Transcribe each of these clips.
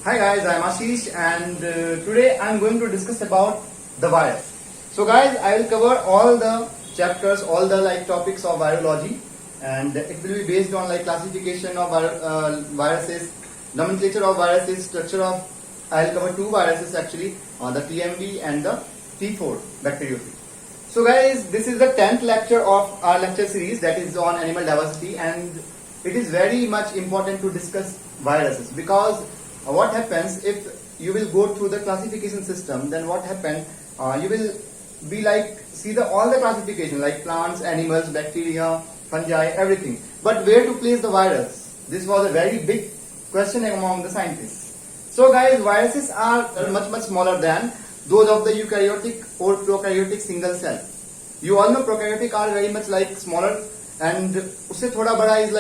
Hi guys, I'm Ashish and today I'm going to discuss about the virus. So guys, I will cover all the chapters, all the topics of virology, and it will be based on classification of viruses, nomenclature of viruses, structure of. I'll cover two viruses actually, the TMV and the T4 bacteriophage. So guys, this is the 10th lecture of our lecture series that is on animal diversity, and it is very much important to discuss viruses because what happens if you will go through the classification system, then what happens, you will be see all the classification like plants, animals, bacteria, fungi, everything, but where to place the virus? This was a very big question among the scientists. So guys, viruses are much smaller than those of the eukaryotic or prokaryotic single cell. You all know prokaryotic are very much smaller, and usse thoda bada is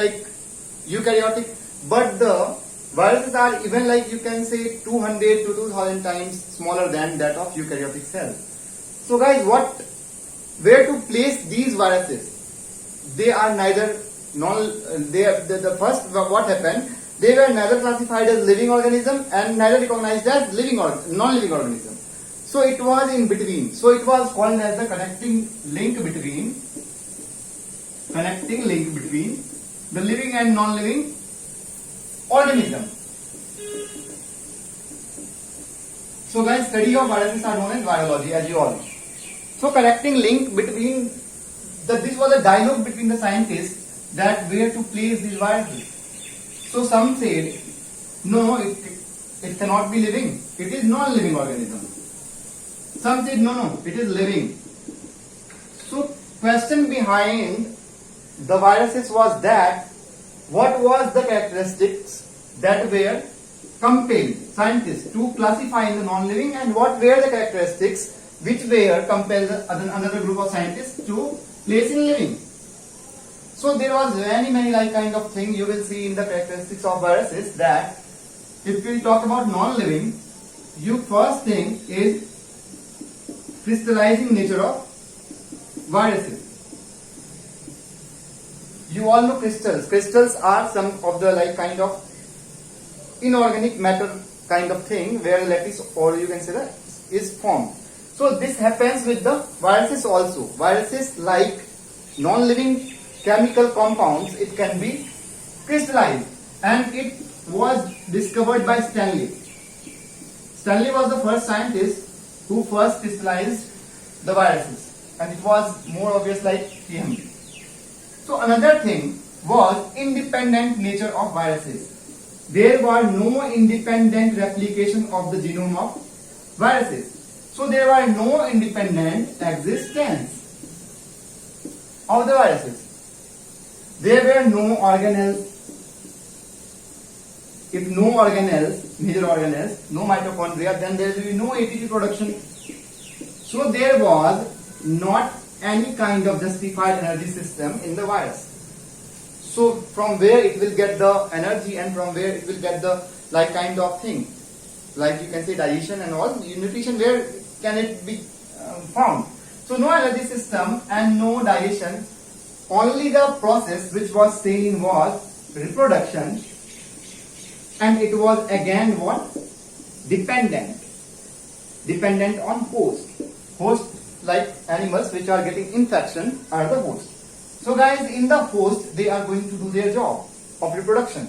eukaryotic, but the viruses are even you can say 200 to 2000 times smaller than that of eukaryotic cells. So guys, where to place these viruses? They are neither the first what happened, they were neither classified as living organism and neither recognized as non-living organism. So it was in between. So it was called as the connecting link between the living and non-living organism. So guys, study of viruses are known as virology, as you all know. So connecting link between this was a dialogue between the scientists that where to place these viruses. So some said, no, it cannot be living. It is non-living organism. Some said, no, it is living. So question behind the viruses was that what was the characteristics that were compelled scientists to classify in the non-living, and what were the characteristics which were compelled another group of scientists to place in living. So there was many kind of thing you will see in the characteristics of viruses. That if we talk about non-living, you first thing is crystallizing nature of viruses. You all know crystals. Crystals are some of the kind of inorganic matter kind of thing where lattice, or you can say that, is formed. So this happens with the viruses also. Viruses, like non-living chemical compounds, it can be crystallized, and it was discovered by Stanley. Stanley was the first scientist who first crystallized the viruses, and it was more obvious like TMV. So another thing was independent nature of viruses. There were no independent replication of the genome of viruses. So there were no independent existence of the viruses. There were no organelles. If no organelles, major organelles, no mitochondria, then there will be no ATP production. So there was not any kind of justified energy system in the virus. So from where it will get the energy, and from where it will get the kind of thing, you can say digestion and all, nutrition, where can it be found? So no energy system and no digestion. Only the process which was seen was reproduction, and it was again what? Dependent on host. Like animals which are getting infection are the host. So guys, in the host, they are going to do their job of reproduction.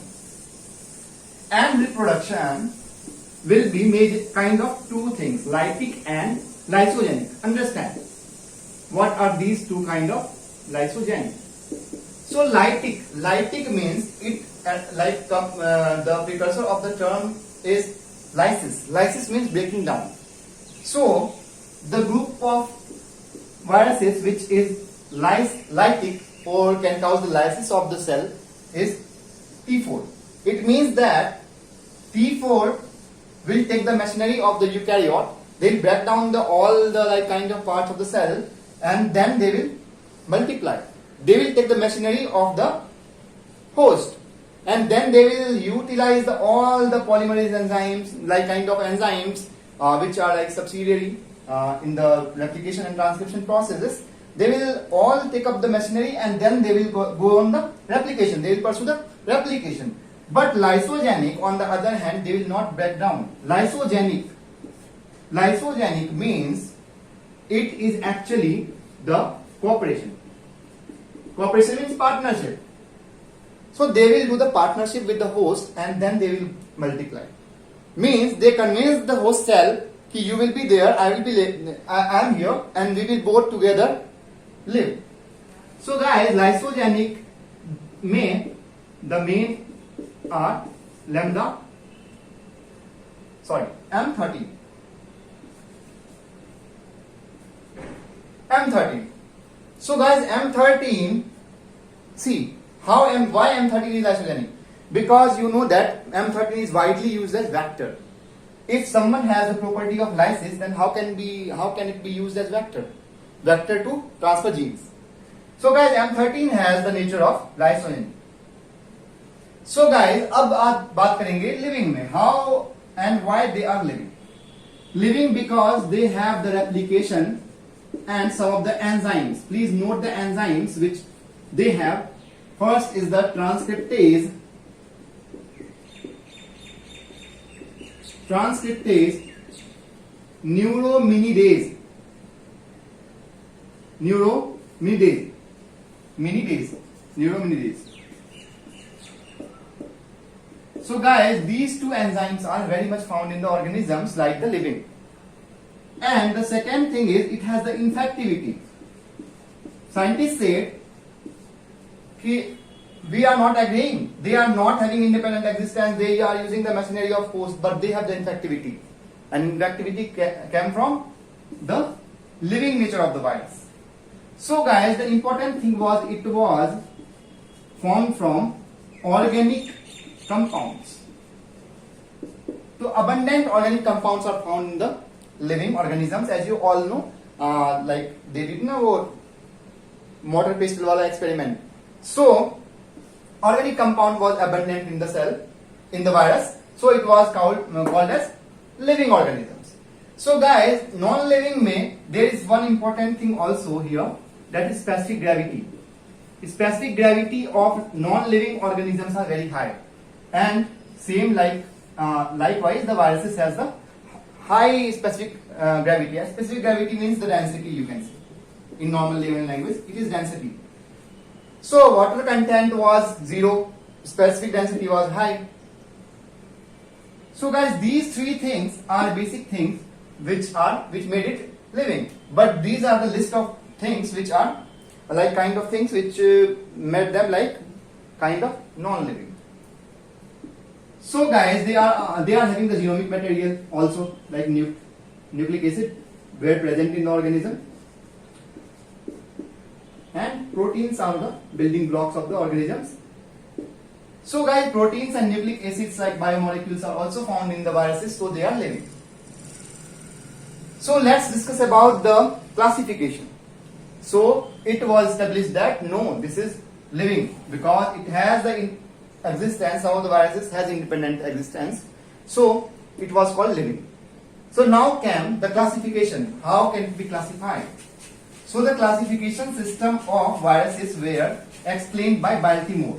And reproduction will be made kind of two things, lytic and lysogenic. Understand? What are these two kind of? Lysogenic. So lytic means it, the precursor of the term is lysis. Lysis means breaking down. So the group of viruses which is lytic or can cause the lysis of the cell is T4. It means that T4 will take the machinery of the eukaryote. They will break down all the kind of parts of the cell, and then they will multiply. They will take the machinery of the host, and then they will utilize all the polymerase enzymes, enzymes which are subsidiary in the replication and transcription processes. They will all take up the machinery, and then they will go on the replication. They will pursue the replication. But lysogenic, on the other hand, they will not break down. Lysogenic means it is actually the cooperation. Cooperation means partnership. So they will do the partnership with the host and then they will multiply. Means they convince the host cell कि you will be there, I am here, and we will both together live. So guys, lysogenic में the main are lambda, M13. So guys, M13, see why M13 is lysogenic? Because you know that M13 is widely used as vector. If someone has the property of lysis, then how can it be used as vector? Vector to transfer genes. So guys, M13 has the nature of lysogeny. So guys, अब आप बात करेंगे living में. How and why they are living? Living because they have the replication and some of the enzymes. Please note the enzymes which they have. First is the transcriptase, neuraminidase. So guys, these two enzymes are very much found in the organisms like the living. And the second thing is it has the infectivity. Scientists said कि we are not agreeing. They are not having independent existence. They are using the machinery of host, but they have the infectivity. And infectivity came from the living nature of the virus. So guys, the important thing was it was formed from organic compounds. So abundant organic compounds are found in the living organisms, as you all know. Like they did know mortar pestle wala experiment. So organic compound was abundant in the cell, in the virus. So it was called as living organisms. So guys, non-living में there is one important thing also here, that is specific gravity. Specific gravity of non-living organisms are very high, and same likewise the viruses has the high specific gravity. Specific gravity means the density, you can say in normal living language it is density. So water content was 0, specific density was high. So guys, these three things are basic things which made it living. But these are the list of things which are like kind of things which made them like kind of non-living. So guys, they are having the genomic material also, like nucleic acid were present in the organism, and proteins are the building blocks of the organisms. So guys, proteins and nucleic acids like biomolecules are also found in the viruses, so they are living. So let's discuss about the classification. So it was established that no, this is living because it has the existence. Some of the viruses has independent existence, so it was called living. So now came the classification. How can it be classified? So the classification system of viruses were explained by Baltimore.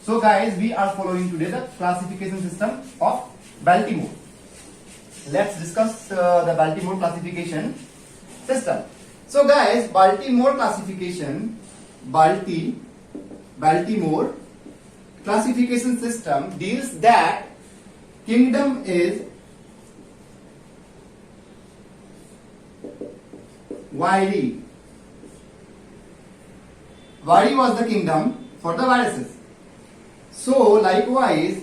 So guys, we are following today the classification system of Baltimore. Let's discuss the Baltimore classification system. So guys, Baltimore classification system deals that kingdom is Viri. Viri was the kingdom for the viruses. So likewise,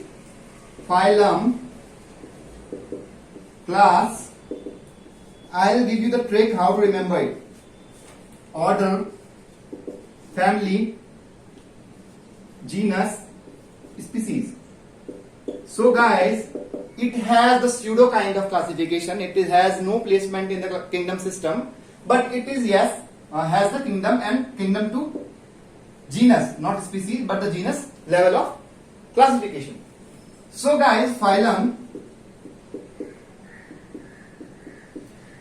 phylum, class, I will give you the trick how to remember it. Order, family, genus, species. So guys, it has the pseudo kind of classification. It has no placement in the kingdom system, but it is has the kingdom and kingdom to genus, not species, but the genus level of classification. So guys, phylum,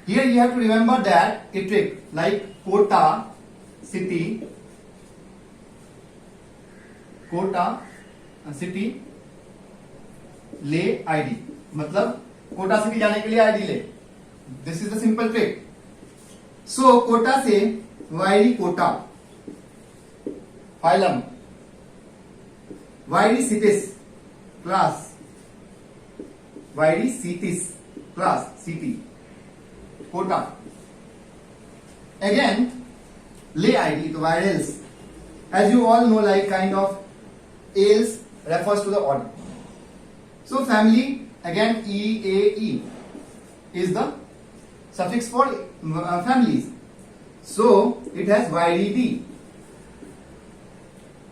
here you have to remember that a trick like quota, city, lay ID, मतलब Kota city जाने के लिए ID ले. This is the simple trick. So quota से वाईडी quota, phylum, वाईडी सिटिस class, वाईडी सिटिस class, city, quota. Again, lay ID to virals. As you all know, like kind of ales refers to the order. So family, again EAE is the suffix for families. So it has YDD.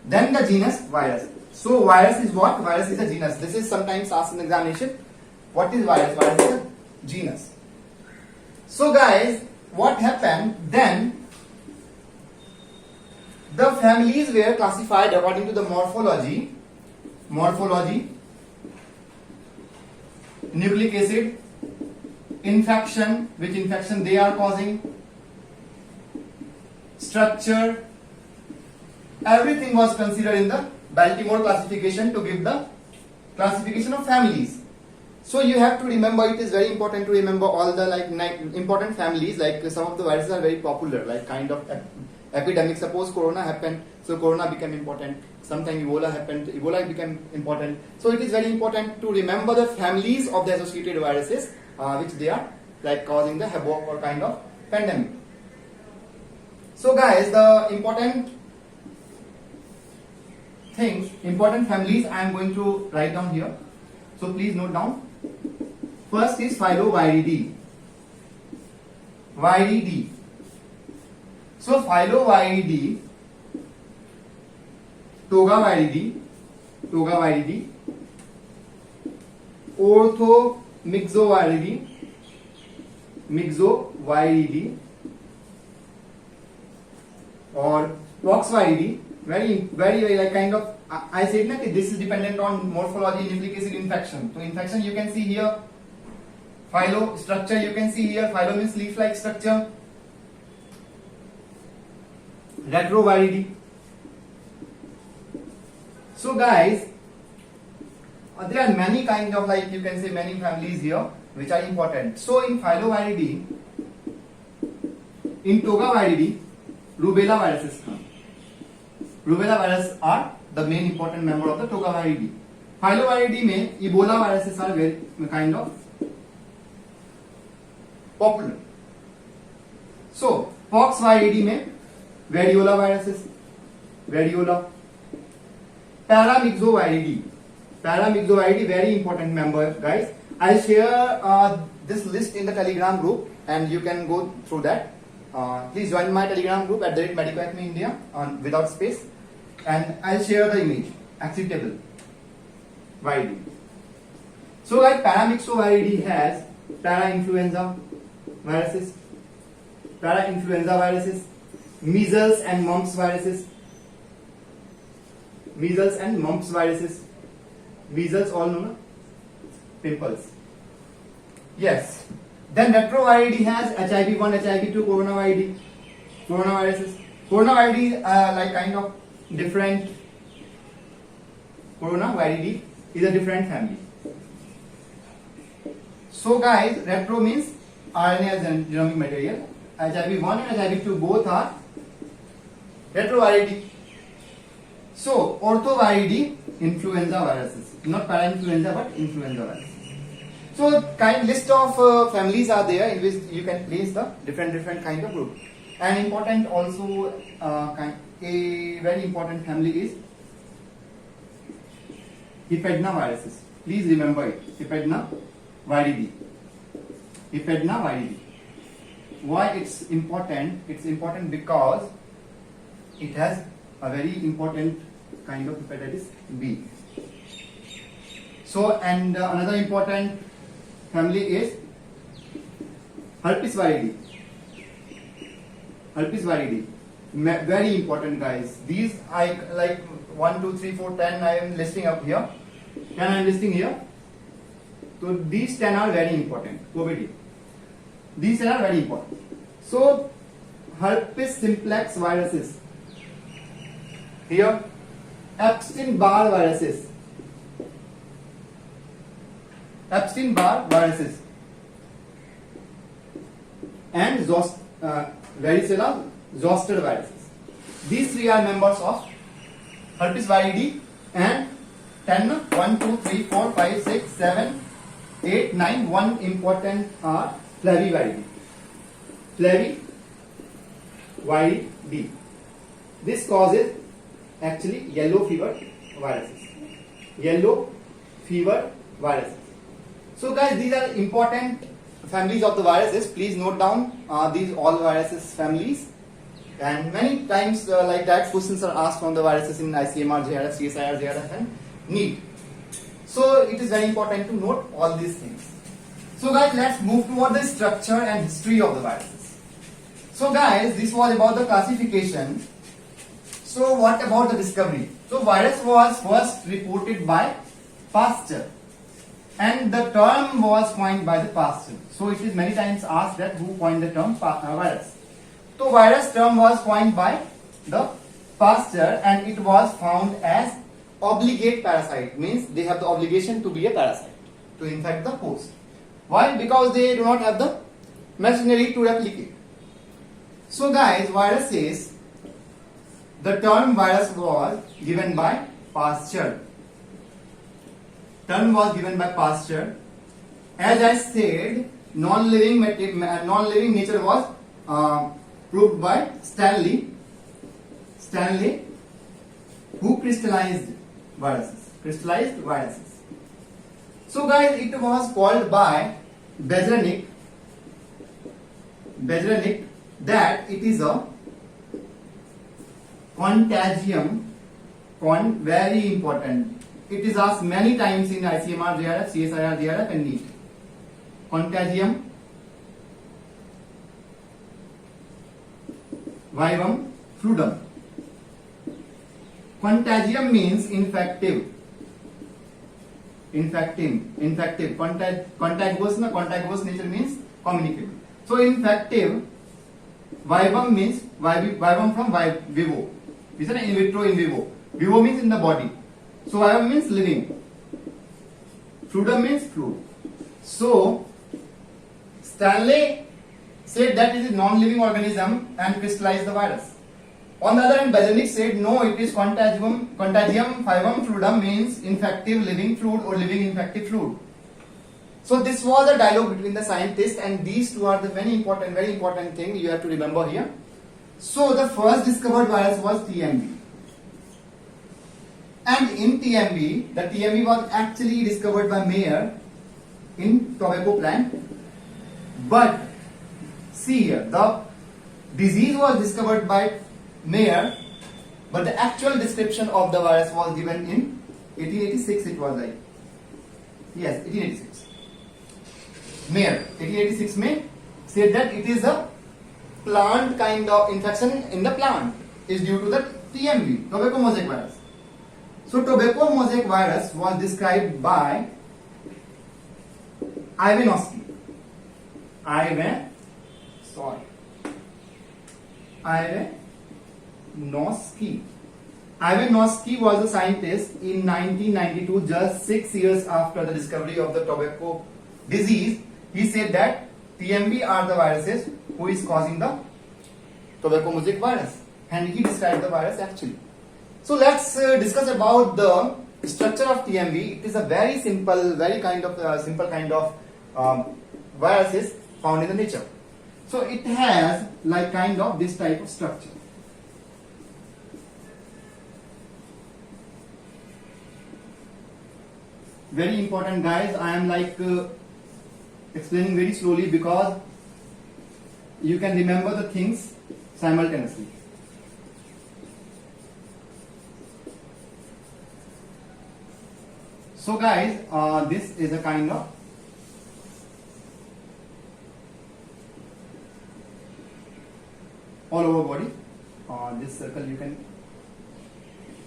Then the genus virus. So virus is what? Virus is a genus. This is sometimes asked in examination. What is virus? Virus is a genus. So guys, what happened then? The families were classified according to the morphology, nucleic acid, infection, which infection they are causing, structure, everything was considered in the Baltimore classification to give the classification of families. So you have to remember, it is very important to remember all the important families. Like some of the viruses are very popular, like kind of epidemic. Suppose corona happened, so corona became important. Sometime Ebola happened, Ebola became important. So it is very important to remember the families of the associated viruses, which they are like causing the havoc or kind of pandemic. So guys, the important things, important families I am going to write down here. So please note down. First is Phyloviridae. Viridae. So Phyloviridae, Togaviridae, Orthomyxoviridae, or Poxviridae. Very like kind of, I said that this is dependent on morphology, nucleic acid, infection. So infection you can see here, phyllo structure you can see here, phyllo means leaf-like structure, Retroviridae. So guys, there are many kind of, like you can say, many families here which are important. So in Phyloviridae, in Togaviridae, rubella viruses come. Rubella virus are the main important member of the Togaviridae. Phyloviridae में Ebola viruses are very kind of popular. So Poxviridae में variola viruses, variola. Paramyxoviridae, very important member, guys. I'll share this list in the Telegram group, and you can go through that. Please join my Telegram group at @MedicoAcme India on without space, and I'll share the image. Acceptable. Viridae. So, like Paramyxoviridae has parainfluenza viruses, measles and mumps viruses. Measles, all know, pimples. Yes. Then Retroviridae has HIV1, HIV2, coronaviruses. Coronaviridae like kind of different. Coronaviridae is a different family. So guys, retro means RNA as genomic material. HIV1 and HIV2 both are retroviridae. So orthoviridae, influenza viruses, not parainfluenza but influenza viruses. So kind list of families are there in which you can place the different kind of group. And important also, a very important family is Ipecacuanha viruses. Please remember it. Ipecacuanha viridae. Why it's important? It's important because it has a very important kind of hepatitis B. So, and another important family is herpes viridae. Very important, guys. These I like 1, 2, 3, 4, 10. I am listing up here. 10 I am listing here. So these 10 are very important. COVID. These 10 are very important. So herpes simplex viruses. Here, Epstein-Barr viruses. Epstein-Barr viruses and varicella zoster viruses. These three are members of herpes viride, and 10, 1, 2, 3, 4, 5, 6, 7, 8, 9, 1 important are flaviviridae. Flaviviridae. This causes actually yellow fever viruses. Yellow fever viruses. So guys, these are important families of the viruses. Please note down these all viruses families. And many times like that questions are asked from the viruses in ICMR, JRF, CSIR, JRF and NEET. So it is very important to note all these things. So guys, let's move toward the structure and history of the viruses. So guys, this was about the classification. So what about the discovery? So virus was first reported by Pasteur, and the term was coined by the Pasteur. So it is many times asked that who coined the term virus. So virus term was coined by the Pasteur, and it was found as obligate parasite, means they have the obligation to be a parasite, to infect the host. Why? Because they do not have the machinery to replicate. So guys, viruses, the term virus was given by Pasteur. Term was given by Pasteur. As I said, non-living nature was proved by Stanley, who crystallized viruses. So guys, it was called by Beijerinck that it is a contagium, very important. It is asked many times in ICMR, JRF, CSIR, JRF and NEET. Contagium vivum fluidum. Contagium means infective. Contagious nature means communicable. So infective. Vivum means vivum from vivo. This is an in vitro, in vivo. Vivo means in the body. So vivum means living. Fluidum means fluid. So Stanley said that it is non-living organism and crystallized the virus. On the other hand, Beijerinck said no, it is contagium vivum fluidum, means infective living fluid or living infective fluid. So this was a dialogue between the scientists, and these two are the very important thing you have to remember here. So the first discovered virus was TMV. And in TMV, the TMV was actually discovered by Mayer in tobacco plant. But see here, the disease was discovered by Mayer, but the actual description of the virus was given in 1886. It was like, yes, 1886. Mayer, 1886 May, said that it is a plant kind of infection in the plant is due to the TMV, tobacco mosaic virus. So tobacco mosaic virus was described by Ivanovsky. Ivanovsky was a scientist in 1992, just 6 years after the discovery of the tobacco disease. He said that TMV are the viruses who is causing the tobacco mosaic virus, and he described the virus actually. So let's discuss about the structure of TMV. It is a very simple, simple kind of viruses found in the nature. So it has like kind of this type of structure. Very important guys, I am like explaining very slowly because you can remember the things simultaneously. So guys, this is a kind of all over body. This circle you can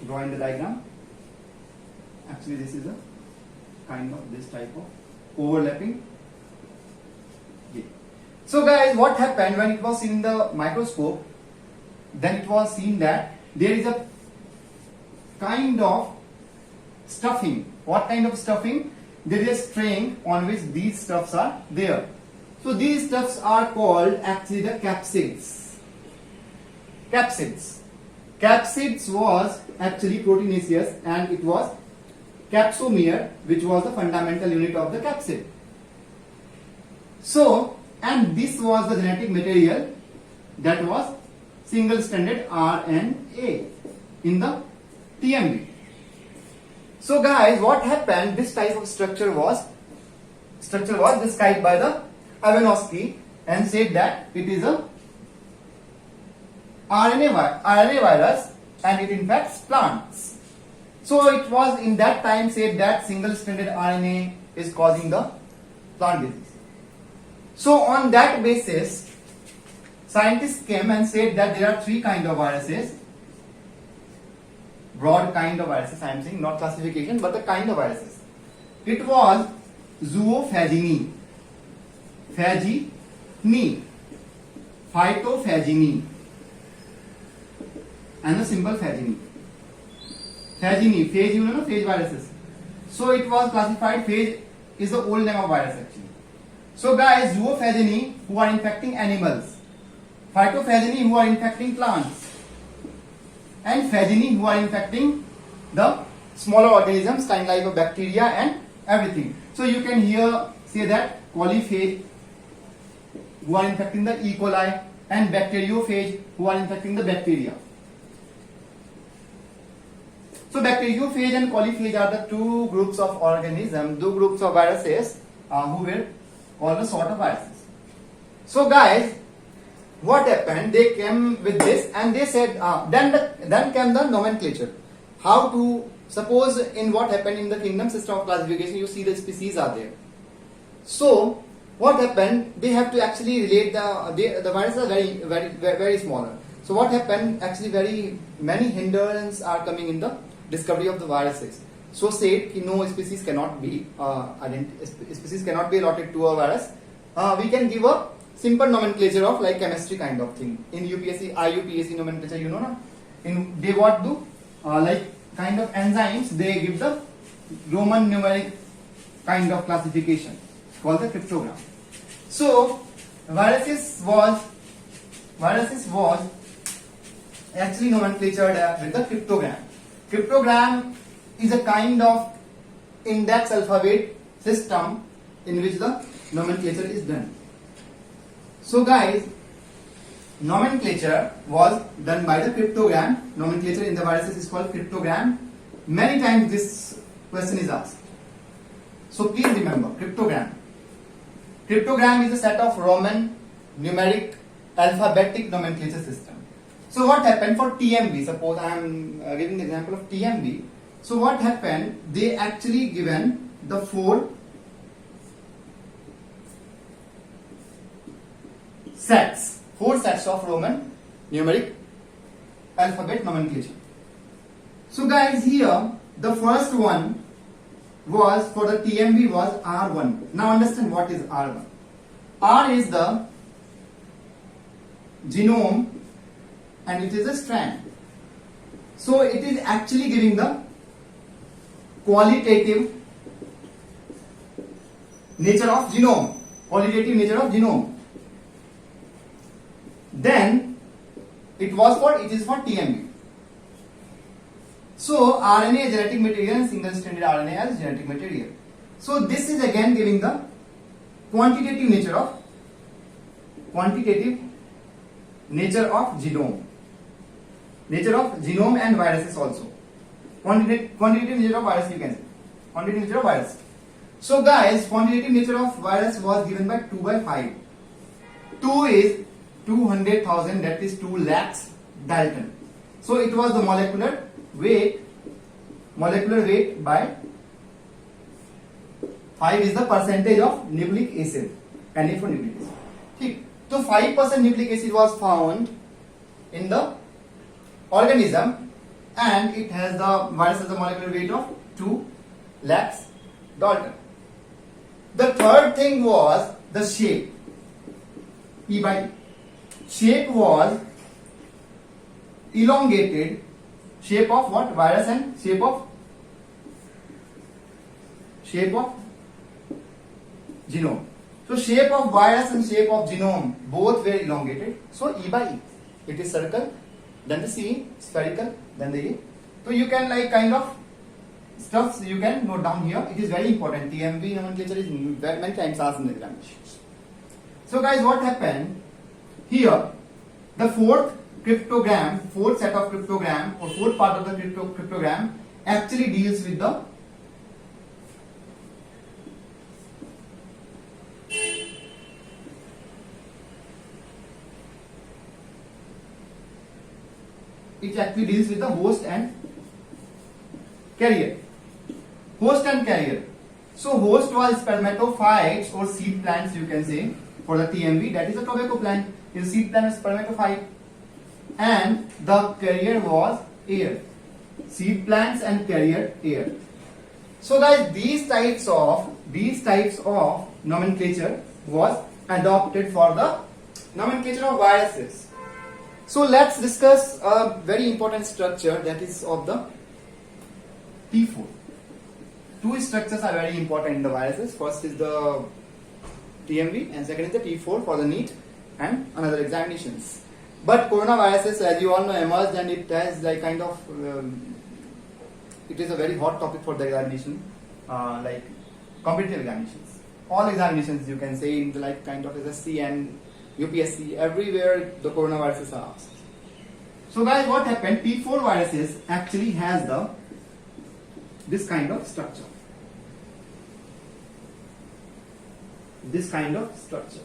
draw in the diagram. Actually this is a kind of this type of overlapping. Yeah. So guys, what happened when it was seen in the microscope? Then it was seen that there is a kind of stuffing. What kind of stuffing? there is a string on which these stuffs are there. So these stuffs are called actually the capsids. Capsids. Capsids was actually proteinaceous, and it was capsomere, which was the fundamental unit of the capsid. So, and this was the genetic material that was single-stranded RNA in the TMB. So guys, what happened? This type of structure was described by the Ivanovsky and said that it is a RNA virus, and it infects plants. So it was in that time said that single-stranded RNA is causing the plant disease. So on that basis, scientists came and said that there are three kinds of viruses. Broad kind of viruses, I am saying, not classification, but the kind of viruses. It was zoophagini, phagini, phytophagini, and the simple phagini. Phagini, phage, you know, phage viruses. So it was classified, phage is the old name of virus actually. So guys, zoophagini who are infecting animals, phytophagini who are infecting plants, and phagini who are infecting the smaller organisms kind like a bacteria and everything. So you can here say that polyphage who are infecting the E. coli, and bacteriophage who are infecting the bacteria. So bacteriophage and polyphage are the two groups of organisms, two groups of viruses who were called the sort of viruses. So guys, what happened? They came with this and they said, then came the nomenclature. How to, suppose in what happened in the kingdom system of classification, you see the species are there. So what happened? They have to actually relate the viruses are very smaller. So what happened? Actually, very many hindrances are coming in the discovery of the viruses. So said no species cannot be species cannot be allotted to a virus. We can give a simple nomenclature of like chemistry kind of thing. In UPSC, IUPAC nomenclature, you know, na? In they what do like kind of enzymes, they give the Roman numeric kind of classification called the cryptogram. So viruses was actually nomenclatured with the cryptogram. Cryptogram is a kind of index alphabet system in which the nomenclature is done. So guys, nomenclature was done by the cryptogram. Nomenclature in the viruses is called cryptogram. Many times this question is asked. So please remember, cryptogram. Cryptogram is a set of Roman numeric alphabetic nomenclature system. So what happened for TMB? Suppose I am giving the example of TMB. So what happened? They actually given the four sets of Roman numeric alphabet nomenclature. So guys, here the first one was for the TMB was R1. Now understand what is R1. R is the genome and it is a strand. So it is actually giving the qualitative nature of genome. Qualitative nature of genome. Then it is for TMB. So RNA is genetic material and single-stranded RNA as genetic material. So this is again giving the quantitative nature of genome. Nature of genome and viruses also. Quantitative nature of virus, you can say. Quantitative nature of virus. So guys, quantitative nature of virus was given by 2 by 5. 2 is 200,000, that is 2 lakhs Dalton. So it was the molecular weight by 5 is the percentage of nucleic acid, Na for nucleic acid. Okay. So 5% nucleic acid was found in the organism and it has the virus has the molecular weight of 2 lakhs Dalton. The third thing was the shape. E by shape was elongated, shape of what? Virus and shape of genome. So shape of virus and shape of genome both were elongated. So E by E. It is circle, then the C spherical, then the A. So you can like kind of stuffs you can note down here. It is very important. TMV nomenclature is many times asked in the examinations. So guys, what happened here? The fourth set of cryptogram or fourth part of the cryptogram actually deals with the host and carrier. Host and carrier. So host was spermatophytes or seed plants, you can say, for the TMV, that is a tobacco plant. Is seed plant is spermatophyte, and the carrier was air. Seed plants and carrier air. So guys, these types of nomenclature was adopted for the nomenclature of viruses. So let's discuss a very important structure, that is of the T4. Two structures are very important in the viruses. First is the TMV and second is the T4 for the NEET and another examinations. But coronaviruses, as you all know, emerged, and it has like kind of it is a very hot topic for the examination, like competitive examinations. All examinations you can say in the like kind of SSC and UPSC, everywhere the coronaviruses are asked. So guys, what happened? T4 viruses actually has this kind of structure. This kind of structure.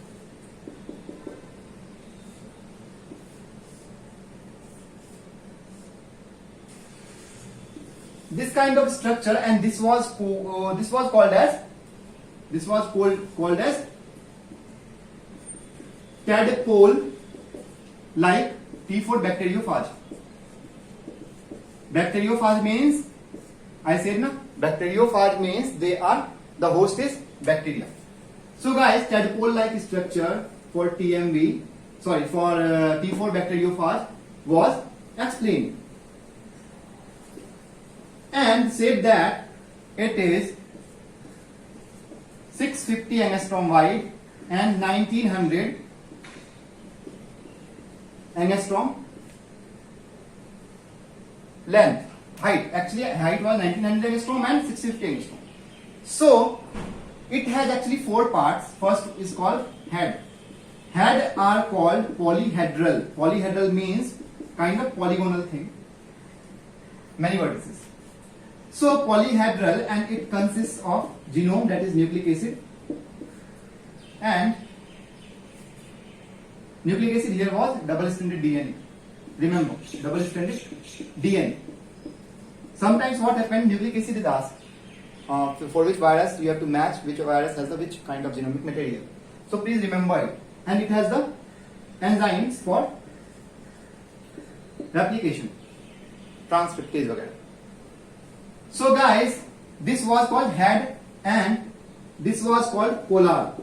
This kind of structure, and this was called as tadpole like T4 bacteriophage. Bacteriophage means, I said na, bacteriophage means the host is bacteria. So guys, tadpole like structure for T4 bacteriophage was explained and said that it is 650 angstrom wide and 1900 angstrom length. Height was 1900 angstrom and 650 angstrom. So it has actually four parts. First is called head. Head are called polyhedral. Polyhedral means kind of polygonal thing, many vertices. So polyhedral, and it consists of genome, that is nucleic acid, and nucleic acid here was double-stranded DNA. Remember, double-stranded DNA. Sometimes what happens, nucleic acid is asked for which virus you have to match which virus has which kind of genomic material. So please remember it. And it has the enzymes for replication, transcriptase वगैरह. So guys, this was called head and this was called collar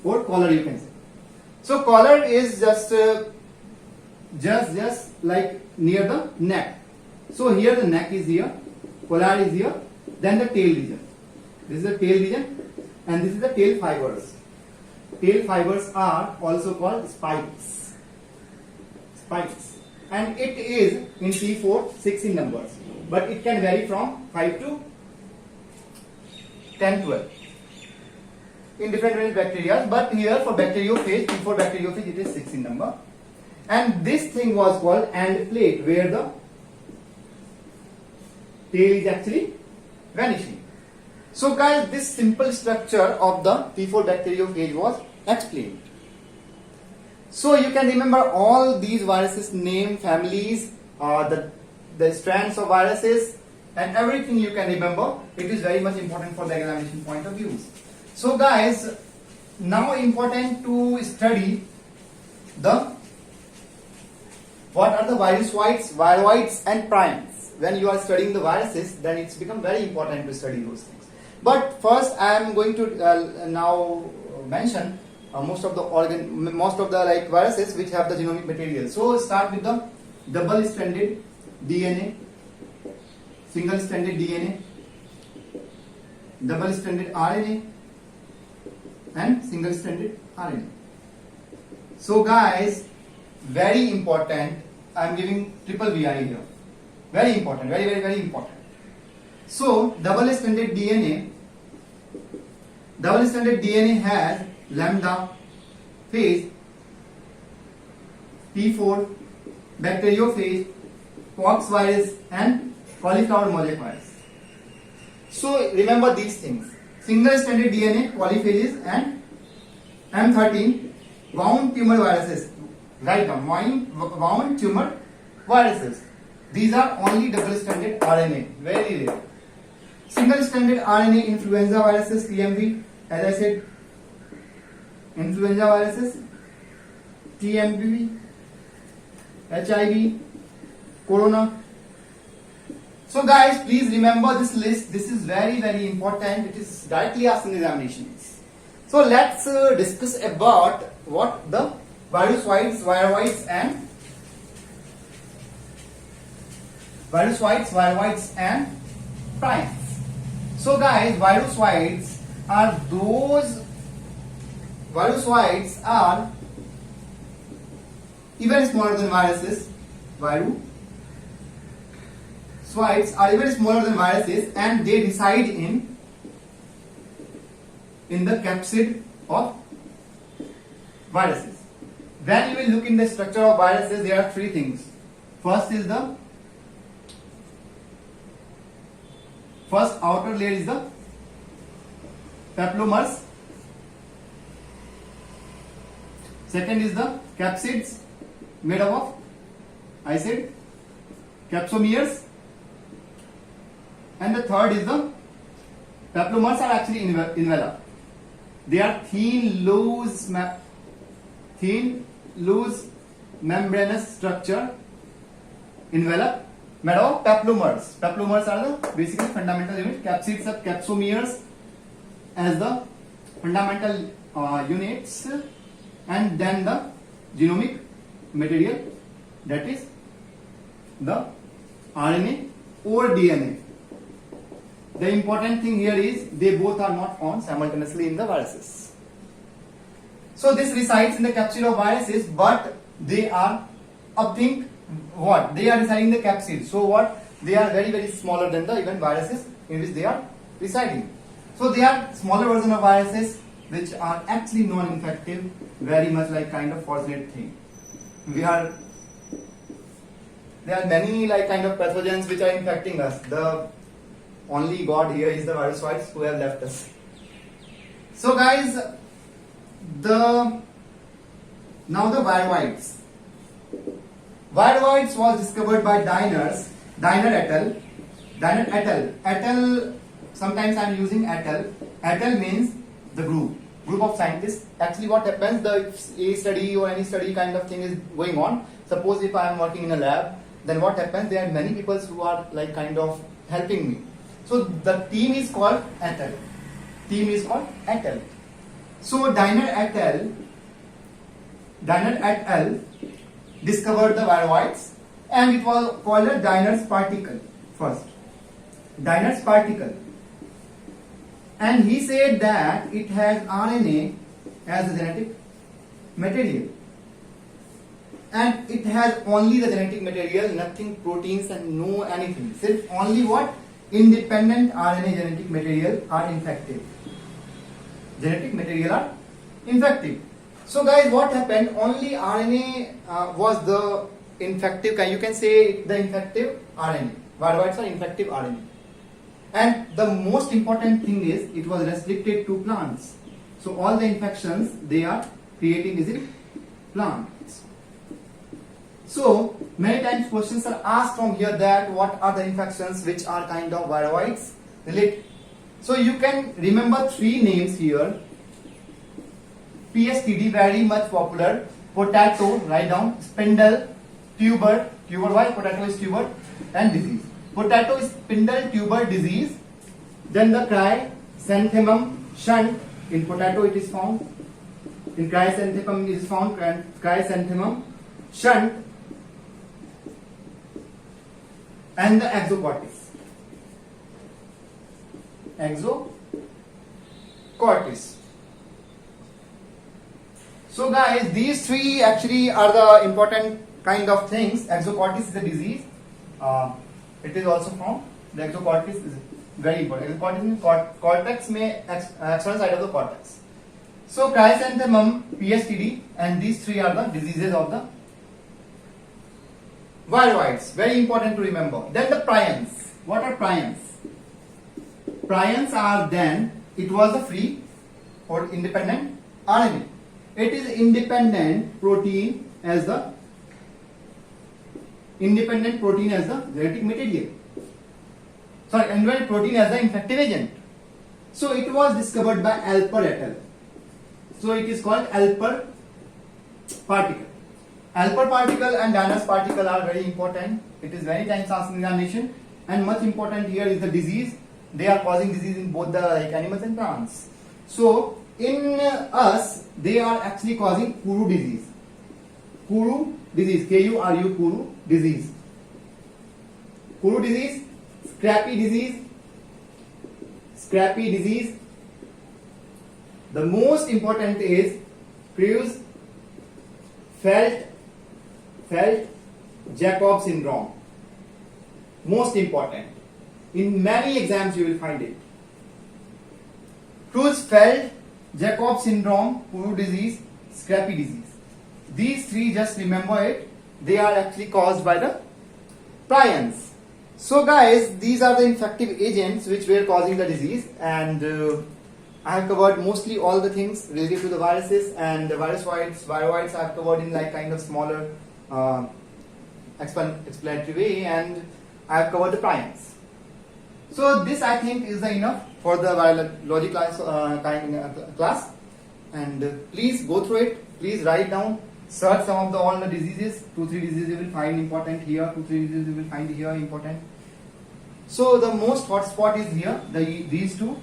or collar, you can say. So collar is just like near the neck. So here the neck is here, collar is here, then the tail region. This is the tail region and this is the tail fibers. Tail fibers are also called spikes. Spikes. And it is in T4 6 in numbers, but it can vary from 5 to 10, 12 in different range bacteria. But here for bacteriophage, T4 bacteriophage, it is 6 in number. And this thing was called end plate, where the tail is actually vanishing. So guys, this simple structure of the T4 bacteriophage was explained. So you can remember all these viruses name, families, the strands of viruses, and everything you can remember. It is very much important for the examination point of view. So guys, now important to study what are the viroids and primes. When you are studying the viruses, then it's become very important to study those things. But first I am going to now mention most of the like viruses which have the genomic material. So start with the double-stranded DNA, single-stranded DNA, double-stranded RNA, and single stranded RNA. So guys, very important, I am giving triple VI here. Very important, very important. So double stranded DNA has lambda phase, P4, bacteriophage, pox virus and cauliflower mosaic virus. So remember these things. Single stranded DNA, polyphages and M13, wound tumor viruses. Write down, wound tumor viruses. These are only double stranded RNA, very rare. Single stranded RNA influenza viruses, TMV, as I said, influenza viruses, TMV, HIV, corona. So guys, please remember this list. This is very important. It is directly asked in examinations. So let's discuss about what the virusoids, viroids and primes. So guys, virusoids are even smaller than viruses. Virusoids are even smaller than viruses and they reside in the capsid of viruses. When you will look in the structure of viruses, there are three things. First outer layer is the peplomers. Second is the capsids made up of, I said, capsomeres. And the third is the peplomers are actually enveloped. They are thin, loose membranous structure envelope made of peplomers. Peplomers are the basically fundamental unit. Capsids are capsomeres as the fundamental units, and then the genomic material, that is the RNA or DNA. The important thing here is they both are not found simultaneously in the viruses. So this resides in the capsid of viruses, but they are they are residing in the capsid. So what? They are very smaller than the even viruses in which they are residing. So they are smaller version of viruses which are actually non-infective, very much like kind of fortunate thing. There are many like kind of pathogens which are infecting us. The only God here is the virusoids who have left us. So guys, now the viroids. Viroids was discovered by Diner et al. Sometimes I am using et al. Et al means the group of scientists. Actually what happens, the a study or any study kind of thing is going on. Suppose if I am working in a lab, then what happens, there are many people who are like kind of helping me. So the team is called et al. So Diner et al. Discovered the viroids, and it was called a Diner's particle first. Diner's particle. And he said that it has RNA as the genetic material. And it has only the genetic material, nothing proteins and no anything. So only what? Independent RNA genetic material are infective. Genetic material are infective. So guys, what happened? Only RNA was the infective, you can say the infective RNA. Viroids are infective RNA. And the most important thing is it was restricted to plants. So all the infections they are creating is in plants. So many times questions are asked from here that what are the infections which are kind of viroids related. So you can remember three names here. PSTD, very much popular. Potato, write down. Spindle, tuber, why? Potato is tuber, and disease. Potato is spindle tuber disease. Then the chrysanthemum shunt. In potato it is found. In chrysanthemum it is found. Chrysanthemum shunt. And the exocortis. So guys, these three actually are the important kind of things. Exocortis is a disease. It is also from the exocortis is very important. Exocortis means cortex में external side of the cortex. So chrysanthemum, PSTD, and these three are the diseases of the viroids. Very important to remember. Then the prions. What are prions? Prions are then, it was a free or independent RNA. It is independent protein as the genetic material. Sorry, independent protein as the infective agent. So it was discovered by Alper et al. So it is called Alper particle. Alper particle and Danner's particle are very important. It is very times asked in examination, and much important here is the disease. They are causing disease in both the animals and plants. So in us, they are actually causing Kuru disease. Kuru disease, K-U-R-U, Kuru disease. Kuru disease, scrappy disease. The most important is Creutzfeldt-Jakob syndrome. Most important. In many exams you will find it. Creutzfeldt-Jakob syndrome, Kuru disease, scrappy disease. These three, just remember it. They are actually caused by the prions. So guys, these are the infective agents which were causing the disease, and I have covered mostly all the things related to the viruses, and the viroids I have covered in like kind of smaller explanatory way, and I have covered the prions. So this I think is enough for the virology class, and please go through it. Please write down, search some of all the diseases. 2-3 diseases you will find important here. 2-3 diseases you will find here important. So the most hotspot is here. These two,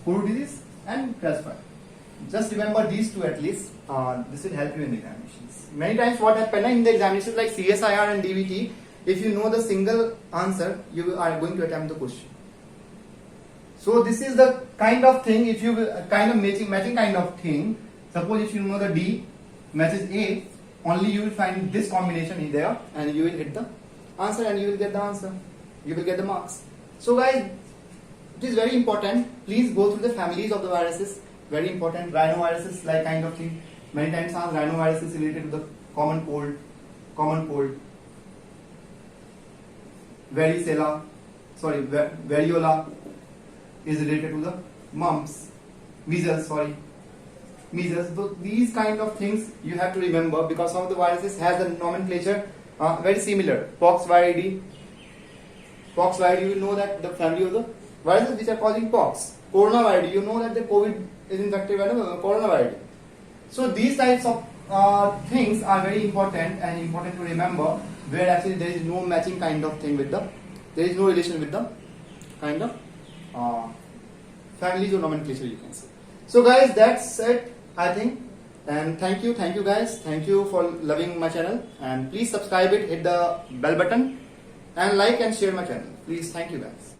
Kuru disease and Creutzfeldt. Just remember these two at least. This will help you in the examinations. Many times what happens in the examinations like CSIR and DVT, if you know the single answer, you are going to attempt the question. So this is the kind of thing, if you kind of matching kind of thing. Suppose if you know the D matches A, only you will find this combination in there, and you will hit the answer, and you will get the answer. You will get the marks. So guys, it is very important. Please go through the families of the viruses. Very important. Rhinoviruses, like kind of thing. Many times rhinovirus is related to the common cold. Variola is related to the mumps. Measles. So these kind of things you have to remember, because some of the viruses has the nomenclature very similar. Poxviridae, you will know that the family of the viruses which are causing pox. Coronaviridae, you know that the COVID is infected by the coronavirus. So these types of things are very important and important to remember, where actually there is no matching kind of thing with there is no relation with the kind of families or nomenclature, you can say. So guys, that's it, I think, and thank you guys, thank you for loving my channel, and please subscribe it, hit the bell button, and like and share my channel, please. Thank you guys.